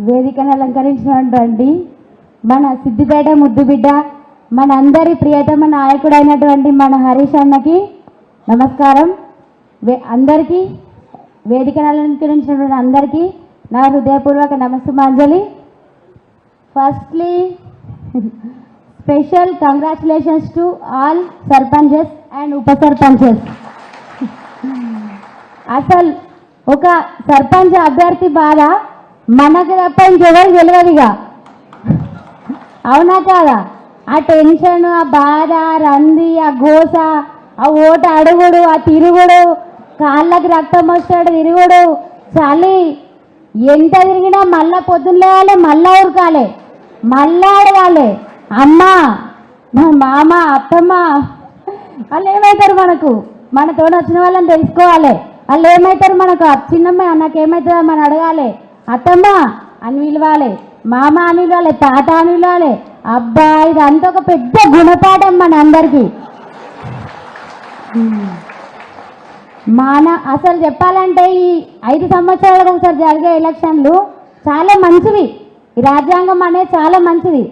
వేదికను అలంకరించినటువంటి మన సిద్దిపేట ముద్దుబిడ్డ మన అందరి ప్రియతమ నాయకుడు అయినటువంటి మన హరీష్ అన్నకి నమస్కారం. అందరికీ వేదికను అలంకరించినటువంటి అందరికీ నా హృదయపూర్వక నమస్సుమాంజలి. Firstly special congratulations to all sarpanches and ఉప సర్పంచెస్. అసలు ఒక సర్పంచ్ అభ్యర్థి బాధ మనకు తప్ప ఇంకెవరు తెలియదుగా, అవునా కాదా? ఆ టెన్షన్, ఆ బాధ, రంది, ఆ గోస, ఆ ఓట అడుగుడు, ఆ తిరుగుడు, కాళ్ళకి రక్తం వస్తాడు తిరుగుడు, చలి ఎంత తిరిగినా మళ్ళా పొద్దున్న లేవాలి, మళ్ళా ఉరకాలి, మళ్ళా అడగాలి. అమ్మ, మా మామ, అత్తమ్మ వాళ్ళు ఏమవుతారు మనకు? మనతో వచ్చిన వాళ్ళని తెలుసుకోవాలి. వాళ్ళు ఏమవుతారు మనకు? చిన్నమ్మ నాకేమవుతుందో మనం అడగాలి. అత్తమ్మ అని పిలవాలి, మామ అని పిలవాలి, తాత అని పిలవాలి. అబ్బా, ఇదంతా ఒక పెద్ద గుణపాఠం మన అందరికీ. అసలు చెప్పాలంటే ఈ 5 సంవత్సరాలకు ఒకసారి జరిగే ఎలక్షన్లు చాలా మంచివి. ఈ రాజ్యాంగం అనేది చాలా మంచిది.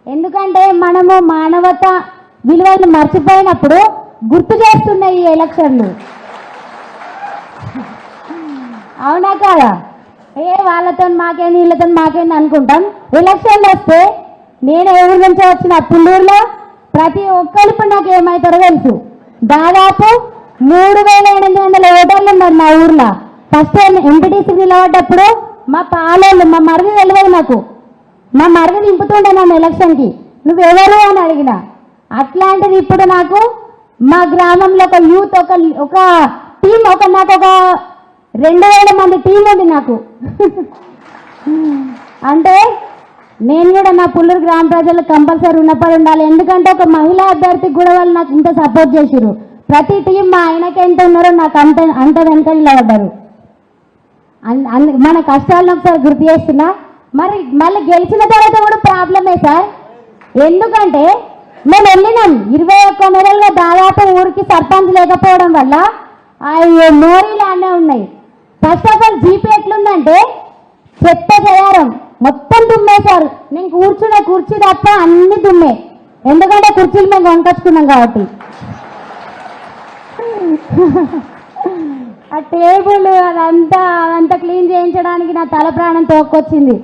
ఎందుకంటే మనము మానవత విలువలను మర్చిపోయినప్పుడు గుర్తు చేస్తున్నాయి ఈ ఎలక్షన్లు, అవునా కాదా? వాళ్ళతో మాకేంది వీళ్ళతో మాకేంది అనుకుంటాం. ఎలక్షన్లు వస్తే నేను ఊరి నుంచి వచ్చిన పుల్లూరులో ప్రతి ఒక్కరు ఇప్పుడు నాకు ఏమవుతారో తెలుసు. దాదాపు 3800 ఓటర్లు ఉన్నారు మా ఊర్లో. ఫస్ట్ ఎంపీటీసీ నిలబడ్డప్పుడు మా పాలోళ్ళు, మా మరిది తెలియదు నాకు, మా మరిది నింపుతుండే నన్ను ఎలక్షన్కి, నువ్వెవరు అని అడిగిన. అట్లాంటిది ఇప్పుడు నాకు మా గ్రామంలో ఒక యూత్ ఒక టీం, నాకు ఒక 2000 మంది టీం ఉంది నాకు. అంటే నేను కూడా నా పుల్లూరు గ్రామ ప్రజలకు కంపల్సరీ ఉన్నప్పుడు ఉండాలి. ఎందుకంటే ఒక మహిళా అభ్యర్థికి కూడా వాళ్ళు నాకు ఇంత సపోర్ట్ చేసిరు. ప్రతి టీం మా ఆయనకి ఎంత ఉన్నారో నాకు అంత వెనక నిలబడ్డారు. మన కష్టాలను ఒకసారి గుర్తు చేస్తున్నా. మరి మళ్ళీ గెలిచిన తర్వాత కూడా ప్రాబ్లమే సార్. ఎందుకంటే మేము వెళ్ళినాం 21 నెలలుగా దాదాపు ఊరికి సర్పంచ్ లేకపోవడం వల్ల మోరీలు అన్నీ ఉన్నాయి. ఫస్ట్ ఆఫ్ ఆల్ జీపీ ఎట్లుందంటే చెత్త చేయారం మొత్తం దుమ్మేశారు. నేను కూర్చునే కుర్చీ తప్ప అన్ని దుమ్మే. ఎందుకంటే కుర్చీలు మేము కొనుకొచ్చుకున్నాం కాబట్టి. ఆ టేబుల్ అదంతా క్లీన్ చేయించడానికి నా తల ప్రాణం తోక్కొచ్చింది.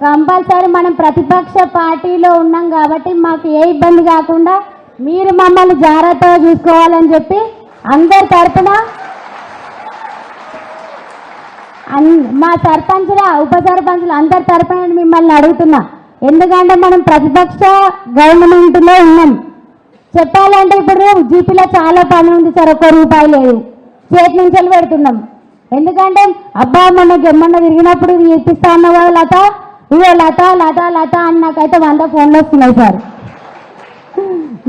కంపల్సరీ మనం ప్రతిపక్ష పార్టీలో ఉన్నాం కాబట్టి మాకు ఏ ఇబ్బంది కాకుండా మీరు మమ్మల్ని జాగ్రత్తగా చూసుకోవాలని చెప్పి అందరి తరఫున మా సర్పంచుల ఉప సర్పంచులు అందరి తరఫున మిమ్మల్ని అడుగుతున్నా. ఎందుకంటే మనం ప్రతిపక్ష గవర్నమెంట్లో ఉన్నాం. చెప్పాలంటే ఇప్పుడు జీపీలో చాలా పని ఉంది సార్, ₹1 లేదు, చేతి నుంచి పెడుతున్నాం. ఎందుకంటే అబ్బా మొన్న తిరిగినప్పుడు ఇప్పిస్తా అన్న కదా లత, ఇవో లత లత లత అని నాకైతే 100 ఫోన్లు వస్తున్నాయి సార్.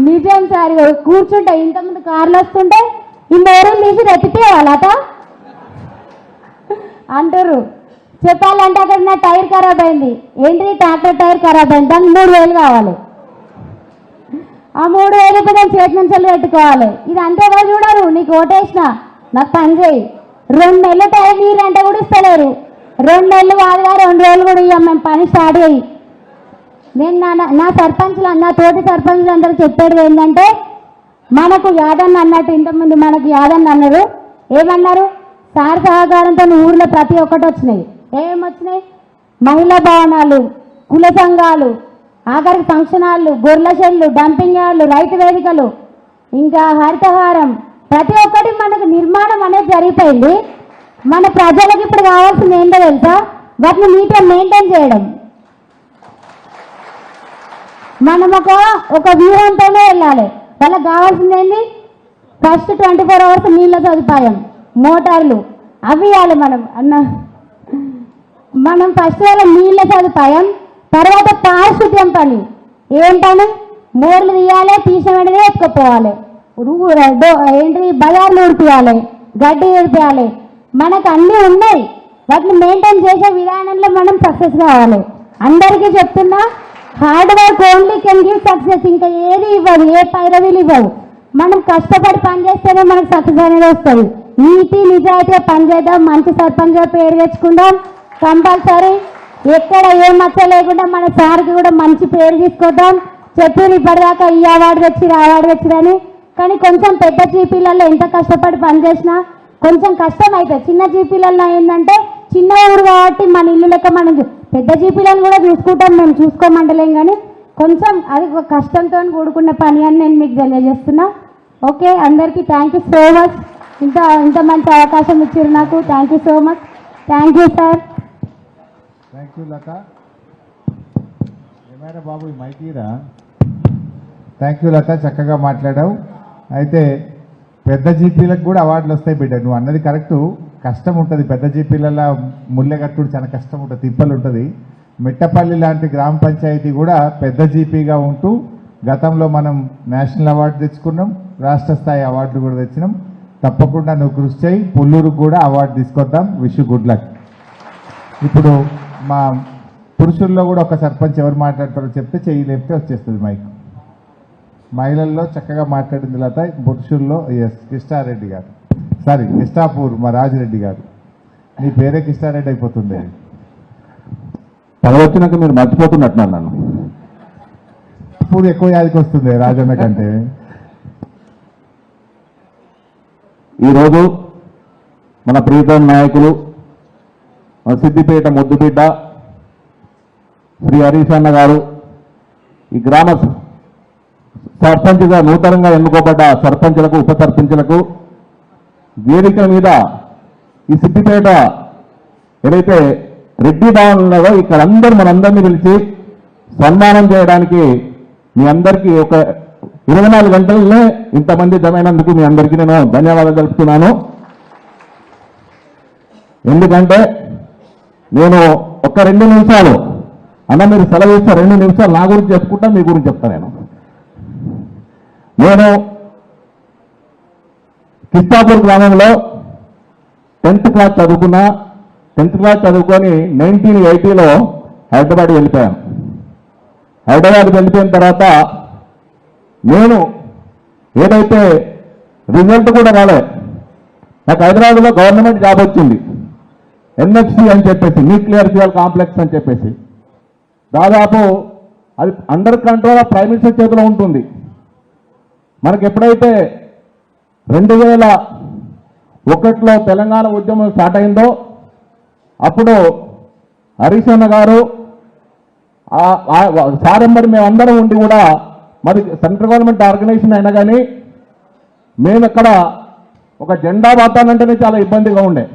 నిజం సార్. కూర్చుంటే ఇంతకుముందు కార్లు వస్తుంటే ఈ మోరీలు తీసి ఎత్తితే లత అంటారు. చెప్పాలంటే అక్కడ నా టైర్ ఖరాబ్ అయింది. ఏంటి? ట్రాక్టర్ టైర్ ఖరాబ్ అయింది, దానికి 3000 కావాలి. ఆ 3000 నేను చేతి నుంచి పెట్టుకోవాలి. ఇది అంతే కదా, చూడరు. నీకు ఓటేసిన నాకు పని చేయి, 2 నెలలు టైం నీరంటే కూడా ఇస్తలేరు. 2 నెలలు కాదుగా, 2 రోజులు కూడా ఇవ్వం, మేము పని స్టార్ట్ చేయి. నేను నా సర్పంచ్లు నా తోటి సర్పంచ్లు అందరూ చెప్పేది ఏంటంటే, మనకు యాదన్న అన్నట్టు ఇంతకుముందు మనకు యాదన్న అన్నారు. ఏమన్నారు? సార్ సహకారంతో ఊర్లో ప్రతి ఒక్కటి వచ్చినాయి. ఏమొచ్చినాయి? మహిళా భవనాలు, కుల సంఘాలు, ఆఖరికి ఫంక్షన్ హాళ్ళు, గొర్రెల షెడ్లు, డంపింగ్ యార్డులు, రైతు వేదికలు, ఇంకా హరితహారం, ప్రతి ఒక్కటి మనకు నిర్మాణం అనేది జరిగిపోయింది. మన ప్రజలకు ఇప్పుడు కావాల్సింది ఏంటో తెలుసా? వాటిని నీట్గా మెయింటైన్ చేయడం. మనం ఒక వ్యూహంతోనే వెళ్ళాలి. వాళ్ళకి కావాల్సింది ఏంటి? ఫస్ట్ 24 అవర్స్ నీళ్ళ సదుపాయం, మోటార్లు అవి ఇవ్వాలి. మనం ఫస్ట్ వాళ్ళ నీళ్ళ సదుపాయం, తర్వాత పారిశుద్ధ్యం పని. ఏం పని? మోర్లు తీయాలి, తీసిన వెంటనే ఎత్తుకుపోవాలి, ఏంటి బజార్లు ఊడిపియాలి, గడ్డి ఊడిపియాలి. మనకు అన్నీ ఉన్నాయి. వాటిని మెయింటైన్ చేసే విధానంలో మనం సక్సెస్ కావాలి. అందరికీ చెప్తున్నా, hard work only can give success. ఇంకా ఏది ఇవ్వదు, ఏ పైరవీలు ఇవ్వవు. మనం కష్టపడి పనిచేస్తేనే మనకు సక్సెస్ అనేది వస్తుంది. నీతి నిజాయితీగా పనిచేద్దాం, మంచి సర్పంచ్గా పేరు తెచ్చుకుందాం. కంపల్సరీ ఎక్కడ ఏ మచ్చ లేకుండా మన సార్కి కూడా మంచి పేరు తీసుకొద్దాం. చెప్పారు ఇప్పటిదాకా ఈ అవార్డు తెచ్చిరా అవార్డు తెచ్చిరని, కానీ కొంచెం పెద్ద జీపీలలో ఎంత కష్టపడి పనిచేసినా కొంచెం కష్టం అవుతుంది. చిన్న జీపీలలో ఏంటంటే చిన్న ఊరు కాబట్టి మన ఇల్లు లెక్క మనం పెద్ద జీపీలను కూడా చూసుకుంటాం, మేము చూసుకోమంటలేం, కానీ కొంచెం అది ఒక కష్టంతో కూడుకున్న పని అని నేను మీకు తెలియజేస్తున్నా. ఓకే, అందరికీ థ్యాంక్ యూ సో మచ్. ఇంత మంచి అవకాశం ఇచ్చారు నాకు. Thank you so much. Thank you sir. Thank you Latha. ఏమైనా బాబు ఈ మైకీరా. థ్యాంక్ యూ లత, చక్కగా మాట్లాడావు. అయితే పెద్ద జీపీలకు కూడా అవార్డులు వస్తాయి బిడ్డ, నువ్వు అన్నది కరెక్టు. కష్టం ఉంటుంది పెద్ద జీపీలలో, ముల్లెగట్టుడు చాలా కష్టం ఉంటుంది, తిప్పలు ఉంటుంది. మిట్టపల్లి లాంటి గ్రామ పంచాయతీ కూడా పెద్ద జీపీగా ఉంటూ గతంలో మనం నేషనల్ అవార్డు తెచ్చుకున్నాం, రాష్ట్ర స్థాయి అవార్డులు కూడా తెచ్చినాం. తప్పకుండా నువ్వు కృషి చేయి, పుల్లూరుకు కూడా అవార్డు తీసుకొద్దాం. Wish good luck. ఇప్పుడు మా పురుషుల్లో కూడా ఒక సర్పంచ్ ఎవరు మాట్లాడతారో చెప్తే చెయ్యి లేపితే వచ్చేస్తుంది మైక్. మహిళల్లో చక్కగా మాట్లాడింది లత. పురుషుల్లో ఎస్ కిష్టారెడ్డి గారు, సారీ కిష్టాపూర్ మా రాజిరెడ్డి గారు. నీ పేరే కిష్టారెడ్డి అయిపోతుంది. పదవి వచ్చినాక మీరు మర్చిపోతున్నట్టు నన్ను. పూర్ ఎక్కువ యాదికి వస్తుంది రాజన్న కంటే. ఈరోజు మన ప్రీతం నాయకులు మన సిద్దిపేట ముద్దుబిడ్డ శ్రీ హరీష్ అన్న గారు, ఈ గ్రామ సర్పంచ్గా నూతనంగా ఎన్నుకోబడ్డ సర్పంచులకు, ఉప సర్పంచులకు వేదిక మీద ఈ సిద్దిపేట ఏదైతే రెడ్డి భవన్ ఉన్నదో ఇక్కడ మనందరినీ పిలిచి సన్మానం చేయడానికి మీ అందరికీ ఒక 24 గంటలనే ఇంతమంది జమైనందుకు మీ అందరికీ నేను ధన్యవాదాలు తెలుపుతున్నాను. ఎందుకంటే నేను ఒక 2 నిమిషాలు అన్న మీరు సెలవు ఇస్తే 2 నిమిషాలు నా గురించి చెప్పుకుంటా, మీ గురించి చెప్తాను. నేను కిష్టాపూర్ గ్రామంలో 10th క్లాస్ చదువుకున్నా. 10th క్లాస్ చదువుకొని 1980లో హైదరాబాద్ వెళ్ళిపోయాను. హైదరాబాద్ వెళ్ళిపోయిన తర్వాత నేను ఏదైతే రిజల్ట్ కూడా రాలే, నాకు హైదరాబాద్లో గవర్నమెంట్ జాబ్ వచ్చింది. ఎన్ఎఫ్సి అని చెప్పేసి, న్యూక్లియర్ ఫ్యూయల్ కాంప్లెక్స్ అని చెప్పేసి, దాదాపు అది under control of prime minister చేతిలో ఉంటుంది. మనకి ఎప్పుడైతే 2001లో తెలంగాణ ఉద్యమం స్టార్ట్ అయిందో అప్పుడు హరీష్ అన్న గారు సారెంబడి మేమందరం ఉండి కూడా, మరి సెంట్రల్ గవర్నమెంట్ ఆర్గనైజేషన్ అయినా కానీ మేము ఇక్కడ ఒక జెండా బాతానంటేనే చాలా ఇబ్బందిగా ఉండే,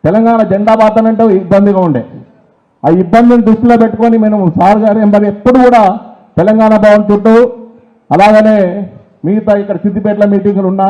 తెలంగాణ జెండా బాతానంటే ఇబ్బందిగా ఉండే. ఆ ఇబ్బందిని దృష్టిలో పెట్టుకొని మేము సార్ గారు ఎంబడి ఎప్పుడు కూడా తెలంగాణ భవన్ చుట్టూ, అలాగనే మిగతా ఇక్కడ సిద్దిపేటలో మీటింగులు ఉన్నా